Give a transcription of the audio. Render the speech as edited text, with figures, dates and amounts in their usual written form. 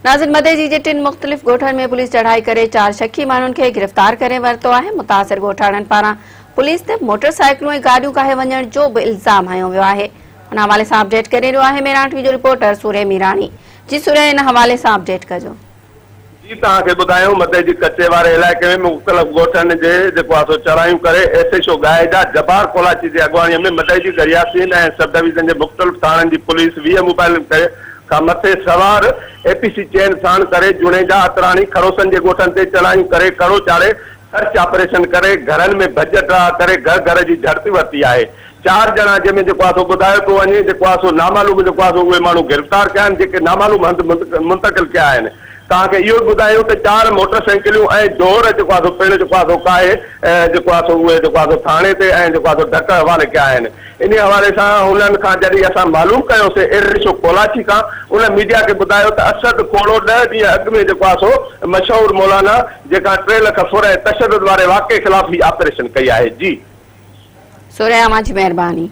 नाज़िन मदे जी टिन मुख़्तलिफ़ ॻोठनि में पुलिस चढ़ाई करे 4 शकी माण्हुनि खे गिरफ़्तार करे वरितो आहे। मुतासिर ॻोठाणनि पारां पुलिस ते मोटरसाइकिलूं ऐं गाॾियूं काहे वञण जो बि इल्ज़ाम हयो वियो आहे। हुन हवाले सां अपडेट करे रहियो आहे मेरठ टीवी जो रिपोर्टर सूर्य मीराणी। जी सूर्य, इन हवाले सां अपडेट कजो। जी तव्हांखे ॿुधायूं मदे जी कचे वारे इलाइक़े में मुख़्तलिफ़ ॻोठनि जे जेको आहे सो चढ़ायूं करे एसएचओ गाइजा जबार कोलाची जी अॻुवाणीअ में मदे जी गरियासीन ऐं सब डिवीज़न जे मुख़्तलिफ़ थाणनि जी पुलिस 20 मोबाइल खां मथे सवार एपीसी चैन साण करे जुणेजा अतराणी खरोसन जे ॻोठनि ते चढ़ायूं करे कड़ो चाढ़े सर्च ऑपरेशन करे घरनि में भॼ टहा करे घर घर जी झड़ती वरिती आहे। 4 ॼणा जंहिंमें जेको आहे सो ॿुधायो थो वञे जेको आहे सो नामालूम जेको आहे सो उहे माण्हू गिरफ़्तार कया आहिनि जेके नामालूम हंधि मुंतक़िल कया आहिनि। तव्हांखे इहो ॿुधायूं त 4 मोटरसाइकिलियूं ऐं डोर जेको आहे सो पिणु जेको आहे सो काहे जेको आहे सो उहे जेको आहे सो थाणे ते ऐं जेको आहे सो ढक हवाले कया आहिनि। इन हवाले सां हुननि खां जॾहिं असां मालूम कयोसीं एसएचओ कोलाची खां, उन मीडिया खे ॿुधायो त असद खोड़ो 10 ॾींहं अॻु में जेको आहे सो मशहूर मौलाना जेका 3 लख फुर तशदुद वारे वाक़े ख़िलाफ़ ही ऑपरेशन कई आहे। जी सूर्य, जी मेहरबानी।